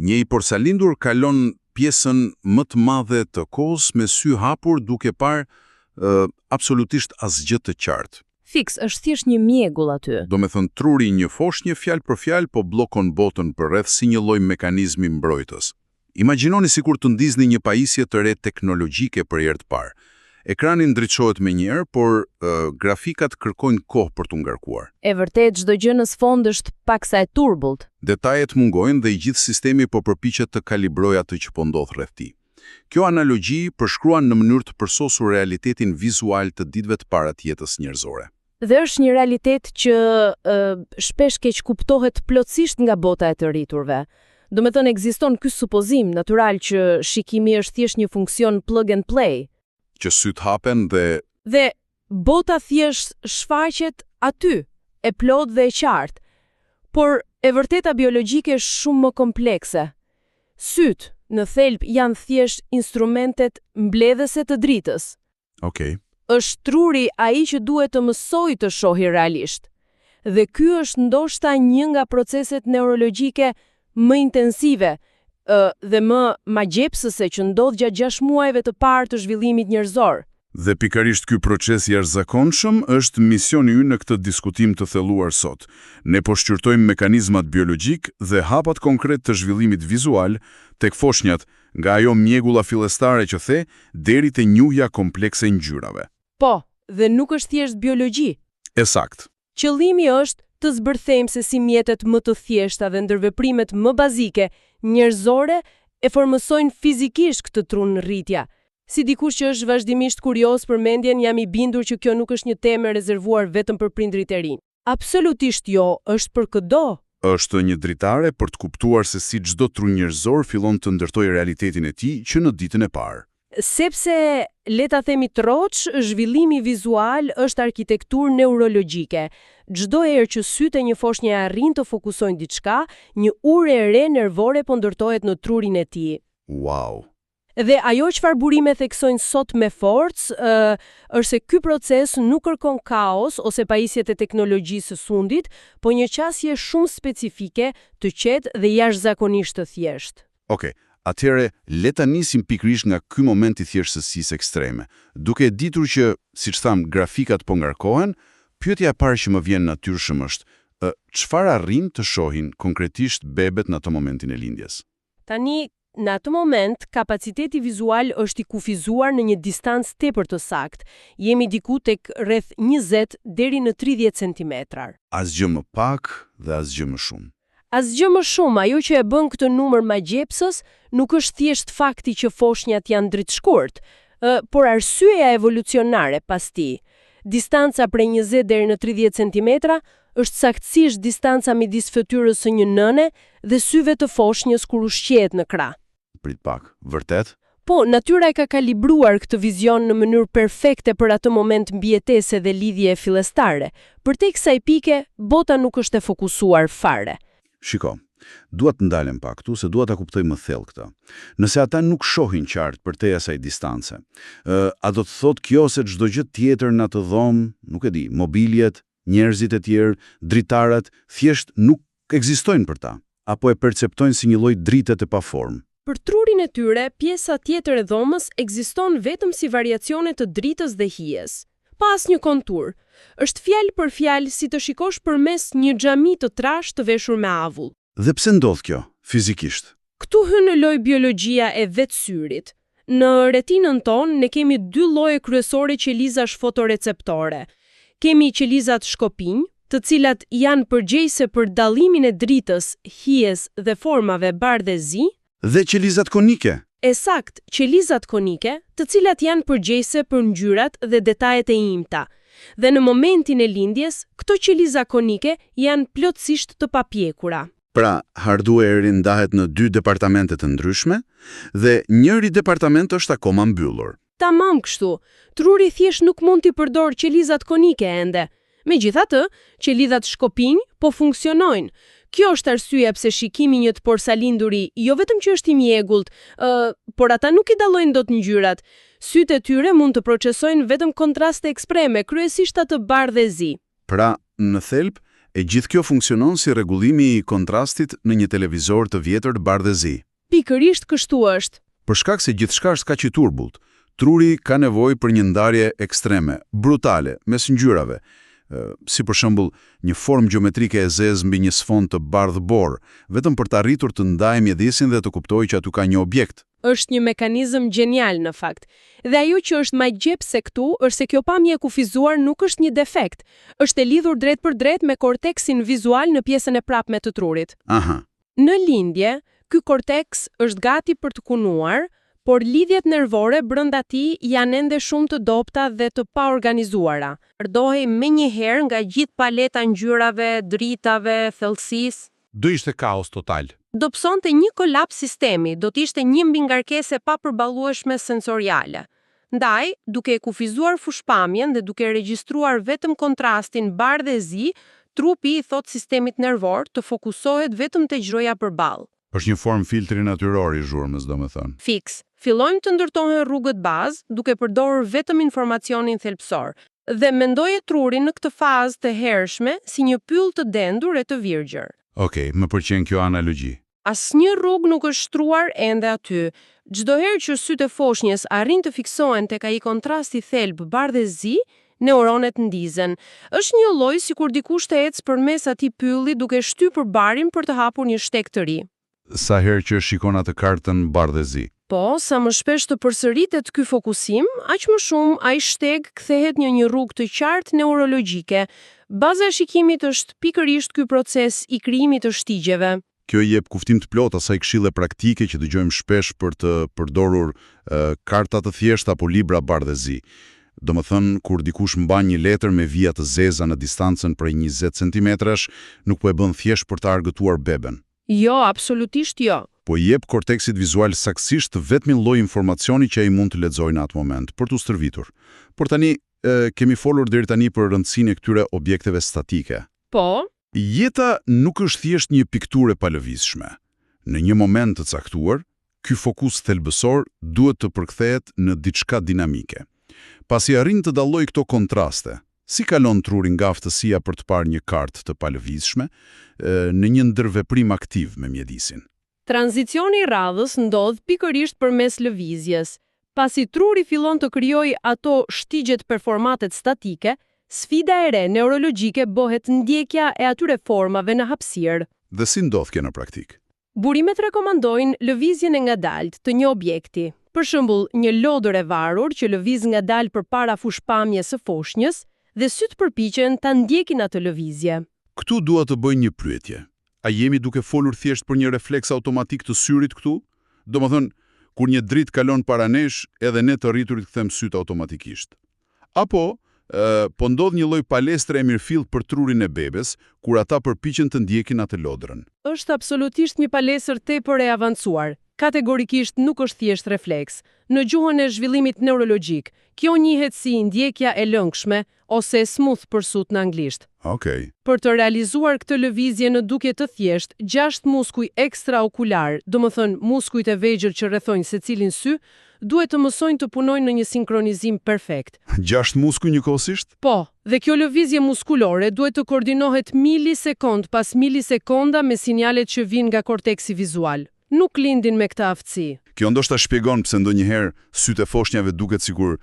Një i porsalindur kalon pjesën më të madhe të kohës me sy hapur duke parë absolutisht asgjë të qartë. Fiks, është thjesht një mjegull aty. Do me thënë truri një foshnjë fjalë për fjalë, po blokon botën përreth si një lloj mekanizmi mbrojtës. Imagjinoni sikur të ndizni një pajisje të re teknologjike për herë të parë. Ekrani ndriçohet menjëherë, por grafikat kërkojnë kohë për t'u ngarkuar. E vërtet, çdo gjë në sfond është paksa e turbullt. Detajet mungojnë dhe i gjithë sistemi po përpiqet të kalibrojë atë që po ndodh rreth tij. Kjo analogji përshkruan në mënyrë të përsosur realitetin vizual të ditëve të para të jetës njerëzore. Dhe është një realitet që shpesh keq kuptohet plotësisht nga bota e të rriturve. Do me thënë, ekziston ky supozim natyral që shikimi është thjesht një funksion plug and play. Që syt hapen Dhe bota thjesht shfaqet aty, e plot dhe e qartë. Por e vërteta biologjike është shumë më komplekse. Syt, në thelb, janë thjesht instrumentet mbledhëse të dritës. Okej. Është truri ai që duhet të mësoj të shohë realisht. Dhe ky është ndoshta një nga proceset neurologjike më intensive dhe më magjepsëse që ndodh gjatë 6 muajve të parë të zhvillimit njerëzor. Dhe pikërisht ky proces i jashtëzakonshëm është misioni ynë në këtë diskutim të thelluar sot. Ne po shqyrtojmë mekanizmat biologjik dhe hapat konkret të zhvillimit vizual tek foshnjat, nga ajo mjegulla fillestare që the, deri te njohja komplekse e ngjyrave. Po, dhe nuk është thjesht biologji. Ësakt. Qëllimi është të zbërthejmë se si mjetet më të thjeshta dhe ndërveprimet më bazike njerëzore e formësojnë fizikisht këtë trun në rritja. Si dikush që është vazhdimisht kurioz për mendjen, jam i bindur që kjo nuk është një temë e rezervuar vetëm për prindrit e rinj. Absolutisht jo, është për çdo. Është një dritare për të kuptuar se si çdo tru njerëzor fillon të ndërtojë realitetin e tij që në ditën e parë. Sepse, le ta themi troç, zhvillimi vizual është arkitekturë neurologjike. Çdo herë që sytë e një foshnje arrin të fokusojnë diçka, një urë e re nervore po ndërtohet në trurin e tij. Wow. Dhe ajo çfarë burime theksojnë sot me forcë, është se ky proces nuk kërkon kaos ose pajisjet e teknologjisë së fundit, po një qasje shumë specifike, të qetë dhe jashtëzakonisht të thjeshtë. Okej. Atëherë, le ta nisim pikërisht nga ky moment i thjeshtësisë ekstreme. Duke ditur që, siç tham, grafikat po ngarkohen, pyetja e parë që më vjen natyrshëm është, çfarë arrin të shohin konkretisht bebet në atë momentin e lindjes? Tani, në atë moment, kapaciteti vizual është i kufizuar në një distancë tepër të saktë. Jemi diku tek rreth 20 deri në 30 centimetrar. Asgjë më pak dhe asgjë më shumë. Asgjë më shumë, ajo që e bën këtë numër magjepsës nuk është thjesht fakti që foshnjat janë dritshkurt, por arsyeja evolucionare pas tij. Distanca prej 20 deri në 30 centimetra është saktësisht distanca midis fytyrës së një nëne dhe syve të foshnjës kur ushqehet në krah. Prit pak, vërtet? Po, natyra e ka kalibruar këtë vizion në mënyrë perfekte për atë moment mbijetese dhe lidhje fillestare. Përtej kësaj pike, bota nuk është e fokusuar fare. Shiko, dua të ndalem pak këtu se dua ta kuptoj më thellë këtë. Nëse ata nuk shohin qartë përtej asaj distance, a do të thotë kjo se çdo gjë tjetër në atë dhomë, nuk e di, mobiljet, njerëzit e tjerë, dritarat, thjesht nuk ekzistojnë për ta, apo e perceptojnë si një lloj drite të paformë? Për trurin e tyre, pjesa tjetër e dhomës ekziston vetëm si variacione të dritës dhe hijes. Pa asnjë kontur. Është fjalë për fjalë si të shikosh përmes një xhami të trashë të veshur me avull. Dhe pse ndodh kjo, fizikisht? Këtu hyn në lojë biologjia e vetë syrit. Në retinën tonë ne kemi 2 lloje kryesore qelizash fotoreceptore. Kemi qelizat shkopinj, të cilat janë përgjegjëse për dallimin e dritës, hijes dhe formave bardhë dhe zi, dhe qelizat konike. Sakt, qelizat konike, të cilat janë përgjegjëse për ngjyrat dhe detajet e imta. Dhe në momentin e lindjes, këto qeliza konike janë plotësisht të papjekura. Pra, hardware-i ndahet në 2 departamente të ndryshme dhe njëri departament është akoma mbyllur. Tamam kështu. Truri thjesht nuk mund t'i përdor qelizat konike ende. Megjithatë, qelizat shkopinj po funksionojnë. Kjo është arsyeja pse shikimi një të porsalinduri jo vetëm që është i mjegullt, por ata nuk i dallojnë dot ngjyrat. Sytë e tyre mund të procesojnë vetëm kontraste ekstreme, kryesisht atë bardhë dhe zi. Pra, në thelb, E gjithë kjo funksionon si rregullimi i kontrastit në një televizor të vjetër bardhëzi. Pikërisht kështu është. Për shkak se gjithçka është kaq i turbull, truri ka nevojë për një ndarje ekstreme, brutale, mes ngjyrave, si për shembull një formë gjeometrike e zezë mbi një sfond të bardhë-borë, vetëm për të arritur të ndajë mjedisin dhe të kuptojë që aty ka një objekt. Është një mekanizëm gjenial në fakt. Dhe ajo që është më gjepse këtu është se kjo pamje e kufizuar nuk është një defekt, është e lidhur drejt për drejt me korteksin vizual në pjesën e prapme të trurit. Aha. Në lindje, ky korteks është gati për të kunuar, por lidhjet nervore brenda tij janë ende shumë të dobta dhe të paorganizuara. Përdohej menjëherë nga gjithë paleta ngjyrave, dritave, thellësisë. Do ishte kaos total. Do psonte një kolaps sistemi, do të ishte një mbingarkesë pa përballueshme sensoriale. Ndaj, duke e kufizuar fushpamjen dhe duke regjistruar vetëm kontrastin bardhë-zi, trupi i thot sistemit nervor të fokusohet vetëm te gjroja përballë. Është një formë filtri natyror i zhurmës, domethënë. Fiks. Fillojmë të ndërtohen rrugët bazë duke përdorur vetëm informacionin thelbësor dhe mendoje trurin në këtë fazë të hershme si një pyll të dendur e të virgjër. Okej, më pëlqen kjo analogji. Asnjë rrugë nuk është shtruar ende aty. Çdo herë që sytë e foshnjës arrin të fiksohen tek ai kontrasti thelb bardhë-zi, neuronet ndizen. Është një lloj sikur dikush të ecë përmes atij pylli duke shtypur barin për të hapur një shtek të ri. Sa herë që shikon atë kartën bardhëzi. Po, sa më shpesh të përsëritet ky fokusim, aq më shumë ai shteg kthehet në një rrugë të qartë neurologjike. Baza e shikimit është pikërisht ky proces i krijimit të shtigjeve. Kjo jep kuftim të plot asaj këshille praktike që dëgjojmë shpesh për të përdorur karta të thjeshta apo libra bardhëzi. Domethënë, kur dikush mban një letër me vija të zeza në distancën prej 20 centimetrash, nuk po e bën thjesht për të argëtuar beben. Jo, absolutisht jo. Po i jep korteksit vizual saktësisht vetmin lloj informacioni që ai mund të lexojë në atë moment për t'u stërvitur. Por tani kemi folur deri tani për rëndësinë e këtyre objekteve statike. Po, Jeta nuk është thjesht një pikturë e palëvizshme. Në një moment të caktuar, ky fokus thelbësor duhet të përkthehet në diçka dinamike. Pasi arrin të dallojë këto kontraste, si kalon truri nga aftësia për të parë një kartë të palëvizshme në një ndërveprim aktiv me mjedisin. tranzicioni i radhës ndodh pikërisht përmes lëvizjes. Pasi truri fillon të krijojë ato shtigjet performatet statike, sfida e re neurologjike bëhet ndjekja e atyre formave në hapësirë. Dhe si ndodh kjo në praktik? Burimet rekomandojnë lëvizjen e ngadalt të një objekti. Për shembull, një lodër e varur që lëviz ngadalt përpara fushpamjes së foshnjës dhe syt përpiqen ta ndjekin atë lëvizje. Këtu dua të bëj një pyetje. A jemi duke folur thjesht për një refleks automatik të syrit këtu? Domethënë, kur një dritë kalon para nesh, edhe ne të rriturit kthem syt automatikisht. Apo po ndodh një lloj palestre e mirëfillt për trurin e bebes, kur ata përpiqen të ndjekin atë lodrën. Është absolutisht një palestër tepër e avancuar. Kategorikisht nuk është thjesht refleks. Në gjuhën e zhvillimit neurologjik, kjo njihet si ndjekja e lëngshme ose smooth pursuit në anglisht. Okej. Për të realizuar këtë lëvizje në dukje të thjesht, 6 muskuj ekstraokular, domethënë muskujt e vegjël që rrethojnë secilin sy, duhet të mësojnë të punojnë në një sinkronizim perfekt. 6 muskuj njëkohësisht? Po, dhe kjo lëvizje muskulore duhet të koordinohet milisekond pas milisekonda me sinjalet që vijnë nga korteksi vizual. Nuk lindin me këtë aftësi. Kjo ndoshta shpjegon pse ndonjëherë sytë e foshnjave duket sikur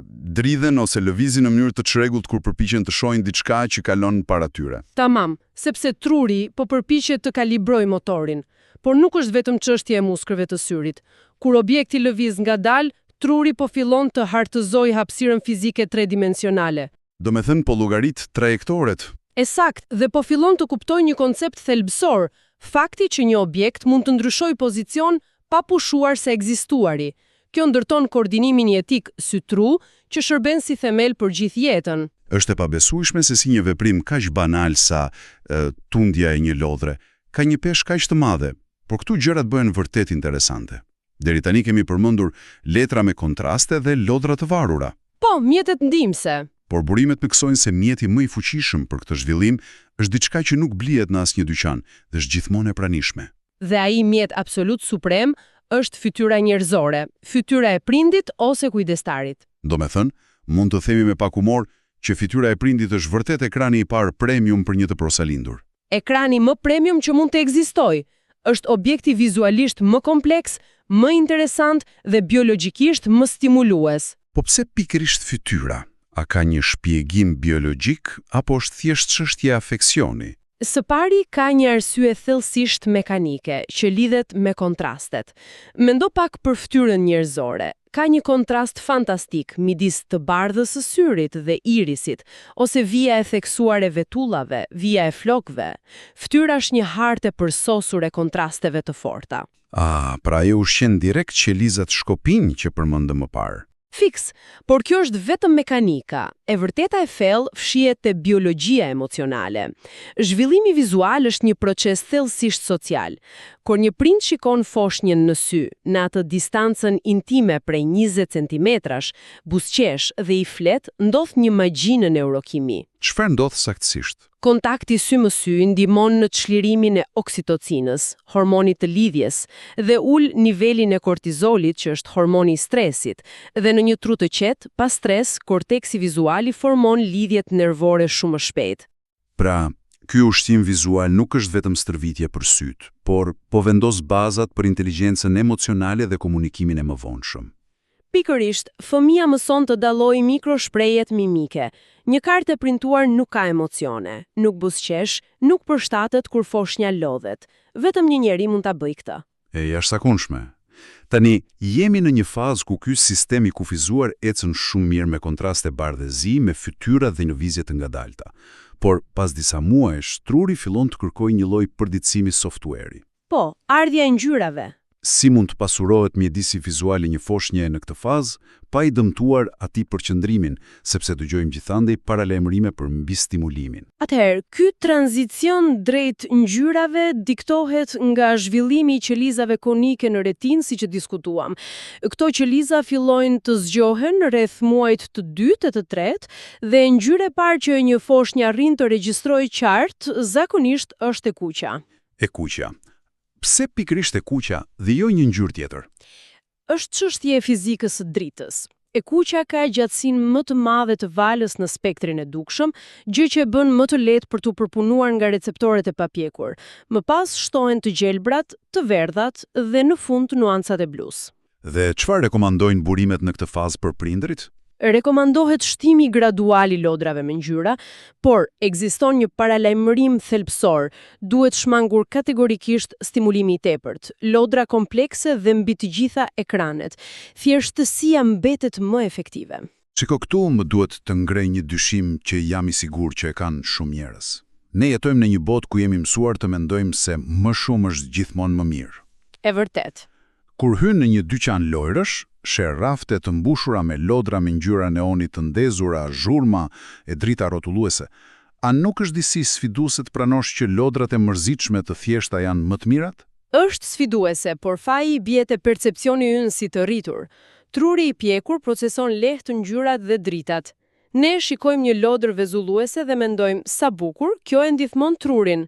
dridhen ose lëvizin në mënyrë të çrregullt kur përpiqen të shohin diçka që kalon para tyre. Tamam, sepse truri po përpiqet të kalibrojë motorin, por nuk është vetëm çështje e muskrave të syrit. Kur objekti lëviz ngadalë, truri po fillon të hartëzojë hapësirën fizike tredimensionale. Domethënë po llogarit trajektoret. Sakt, dhe po fillon të kuptojë një koncept thelbësor, fakti që një objekt mund të ndryshojë pozicion pa pushuar se ekzistuari. Kjo ndërton koordinimin jetik sy-tru që shërben si themel për gjithë jetën. Është e pabesueshme se si një veprim kaq banal sa tundja e një lodhre ka një peshë kaq të madhe, por këtu gjërat bëhen vërtet interesante. Deri tani kemi përmendur letra me kontraste dhe lodra të varura. Po, mjetet ndihmëse. Por burimet mësojnë se mjeti më i fuqishëm për këtë zhvillim është diçka që nuk blihet në asnjë dyqan dhe është gjithmonë e pranishme. Dhe ai mjet absolut suprem është fytyra njerëzore, fytyra e prindit ose kujdestarit. Domethënë, mund të themi me pak humor që fytyra e prindit është vërtet ekrani i parë premium për një të prosalindur. Ekrani më premium që mund të ekzistojë. Është objekti vizualisht më kompleks, më interesant dhe biologjikisht më stimulues. Po pse pikërisht fytyra? A ka një shpjegim biologjik apo është thjesht çështje afeksioni? Së pari ka një arsye thellësisht mekanike që lidhet me kontrastet. Mendo pak për fytyrën njerëzore. Ka një kontrast fantastik midis të bardhës së syrit dhe irisit, ose vija e theksuar e vetullave, vija e flokëve. Fytyra është një hartë e përsosur e kontrasteve të forta. Pra ajo ushqen direkt qelizat shkopinj që përmendëm më parë. Fiks, por kjo është vetëm mekanika. E vërteta e thellë fshihet te biologjia emocionale. Zhvillimi vizual është një proces thellësisht social. Kur një prind shikon foshnjën në sy, në atë distancën intime prej 20 centimetrash, buzëqesh dhe i flet, ndodh një magji në neurokimi. Çfarë ndodh saktësisht? Kontakti sy më sy ndihmon në çlirimin e oksitocinës, hormonit të lidhjes, dhe ul nivelin e kortizolit, që është hormoni i stresit, dhe në një tru të qetë, pa stres, korteksi vizuali formon lidhjet nervore shumë shpejt. Pra, ky ushqim vizual nuk është vetëm stërvitje për syt, por po vendos bazat për inteligjencën emocionale dhe komunikimin e mëvonshëm. Pikërisht, fëmia mëson të dallojë mikroshprehjet mimike. Një kartë e printuar nuk ka emocione, nuk buzëqesh, nuk përshtatet kur foshnja lodhet. Vetëm një njeri mund ta bëjë këtë. E jashtëzakonshme. Tani, jemi në një fazë ku ky sistem i kufizuar ecën shumë mirë me kontraste bardhëzi, me fytyra dhe lëvizje të ngadalta. Por pas disa muajsh, truri fillon të kërkojë një lloj përditësimi software-i. Po, ardhja e ngjyrave. Si mund të pasurohet mjedisi vizuali një foshnje në këtë fazë, pa i dëmtuar atij përqendrimin, sepse dëgjojmë gjithandej paralajmërime për mbistimulimin. Atëherë, ky tranzicion drejt ngjyrave diktohet nga zhvillimi i qelizave konike në retinë, siç e diskutuam. Këto qeliza fillojnë të zgjohen rreth muajit të dytë e të tretë, dhe ngjyra e parë që një foshnjë arrin të regjistrojë qartë, zakonisht është e kuqja. E kuqja. Pse pikërisht e kuqja dhe jo një ngjyrë tjetër? Është çështje e fizikës së dritës. E kuqja ka gjatësinë më të madhe të valës në spektrin e dukshëm, gjë që e bën më të lehtë për t'u përpunuar nga receptorët e papjekur. Më pas shtohen të gjelbrat, të verdhat dhe në fund nuancat e blus. Dhe çfarë rekomandojnë burimet në këtë fazë për prindërit? Rekomandohet shtimi gradual i lodrave me ngjyra, por ekziston një paralajmërim thelbësor. Duhet shmangur kategorikisht stimulimi i tepërt, lodra komplekse dhe mbi të gjitha ekranet. Thjeshtësia mbetet më efektive. Çiko, këtu më duhet të ngrej një dyshim që jam i sigurt që e kanë shumë njerëz. Ne jetojmë në një botë ku jemi mësuar të mendojmë se më shumë është gjithmonë më mirë. E vërtet. Kur hyn në një dyqan lojrësh, sheh rafte të mbushura me lodra me ngjyra neoni të ndezura, zhurma e drita rrotulluese. A nuk është disi sfiduese të pranosh që lodrat e mërzitshme të thjeshta janë më të mirat? Është sfiduese, por faji bie te percepcioni ynë si të rritur. Truri i pjekur proceson lehtë ngjyrat dhe dritat. Ne shikojmë një lodër vezulluese dhe mendojmë sa bukur, kjo e ndihmon trurin.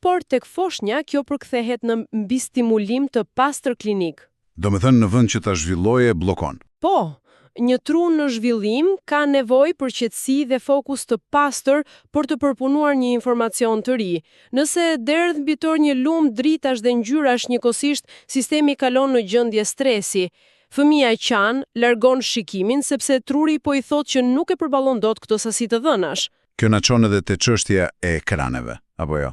Por tek foshnja kjo përkthehet në mbistimulim të pastër klinik. Do me thënë në vend që ta zhvillojë blokon. Po, një tru në zhvillim ka nevojë për qetësi dhe fokus të pastër për të përpunuar një informacion të ri. Nëse derdh mbitor një lumë dritash dhe ngjyrash njëkohësisht, sistemi kalon në gjendje stresi. Fëmia e qan largon shikimin sepse truri po i thotë që nuk e përballon dot këto sasi të dhënash. Kjo na çon edhe te çështja e ekraneve, apo jo?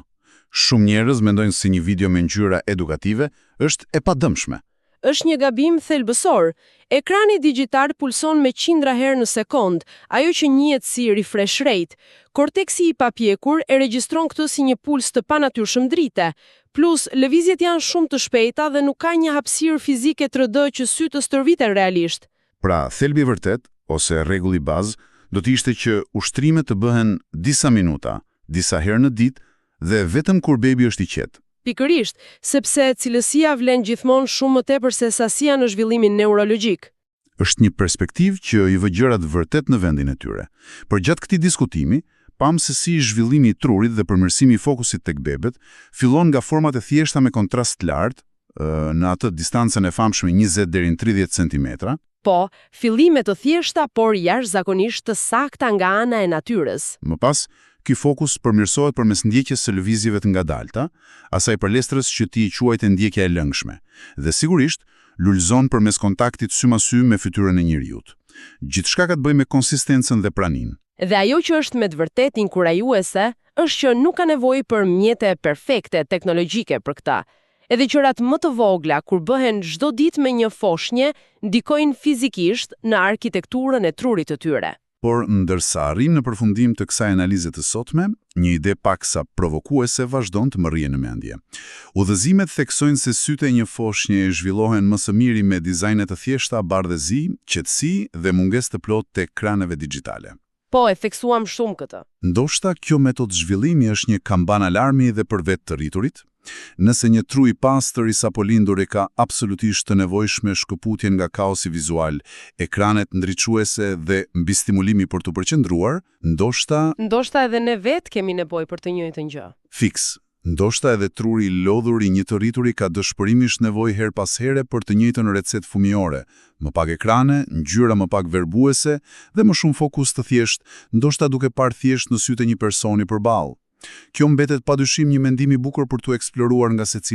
Shumë njerëz mendojnë se një video me ngjyra edukative është e padëmshme. Është një gabim thelbësor. Ekrani digjital pulson me qindra herë në sekond, ajo që njihet si refresh rate. Korteksi i papjekur e regjistron këtë si një puls të panatyrshëm drite. Plus, lëvizjet janë shumë të shpejta dhe nuk ka një hapësirë fizike 3D që sy të stërviten realisht. Pra, thelbi vërtet, ose rregulli bazë, do të ishte që ushtrimet të bëhen disa minuta, disa herë në ditë, dhe vetëm kur bebi është i qetë. Pikërisht, sepse cilësia vlen gjithmonë shumë më tepër se sasia në zhvillimin neurologjik. Është një perspektivë që i vë gjërat vërtet në vendin e tyre. Por gjatë këtij diskutimi, pam se si zhvillimi i trurit dhe përmirësimi i fokusit tek bebet fillon nga format e thjeshta me kontrast të lartë, në atë distancën e famshme 20 deri në 30 cm, Po, fillime të thjeshta, por jashtëzakonisht të sakta nga ana e natyrës. Më pas, ky fokus përmirësohet përmes ndjekjes së lëvizjeve të ngadalta, asaj përlestrës që ti i quajtë ndjekja e lëngshme, dhe sigurisht lulëzon përmes kontaktit sy me sy me fytyrën e njerëzit. Gjithçka ka të bëjë me konsistencën dhe praninë. Dhe ajo që është me të vërtetë inkurajuese është që nuk ka nevojë për mjete perfekte teknologjike për këtë. Edhe qërat më të vogla, kur bëhen çdo ditë me një foshnjë, ndikojnë fizikisht në arkitekturën e trurit të tyre. Por ndërsa arrim në përfundim të kësaj analize të sotme, një ide paksa provokuese vazhdon të më rrijë në mendje. Udhëzimet theksojnë se sytë e një foshnje zhvillohen më së miri me dizajne të thjeshta, bardhëzi, qetësi dhe mungesë të plotë të ekraneve digjitale. Po, e theksuam shumë këtë. Ndoshta kjo metodë zhvillimi është një kamban alarmi dhe për vetë të rriturit. Nëse një tru i pastër i sapo lindur e ka absolutisht të nevojshme shkëputjen nga kaosi vizual, ekranet ndriçuese dhe mbi stimulimi për të përqendruar, ndoshta edhe ne vetë kemi nevojë për të njëjtën gjë. Fiks. Ndoshta edhe truri i lodhur i një të rrituri ka dëshpërimisht nevojë her pas here për të njëjtën recetë fëmijore, më pak ekrane, ngjyra më pak verbuese dhe më shumë fokus të thjesht, ndoshta duke parë thjesht në sytë e një personi përballë. Kjo mbetet padyshim një mendim i bukur për tu eksploruar nga secili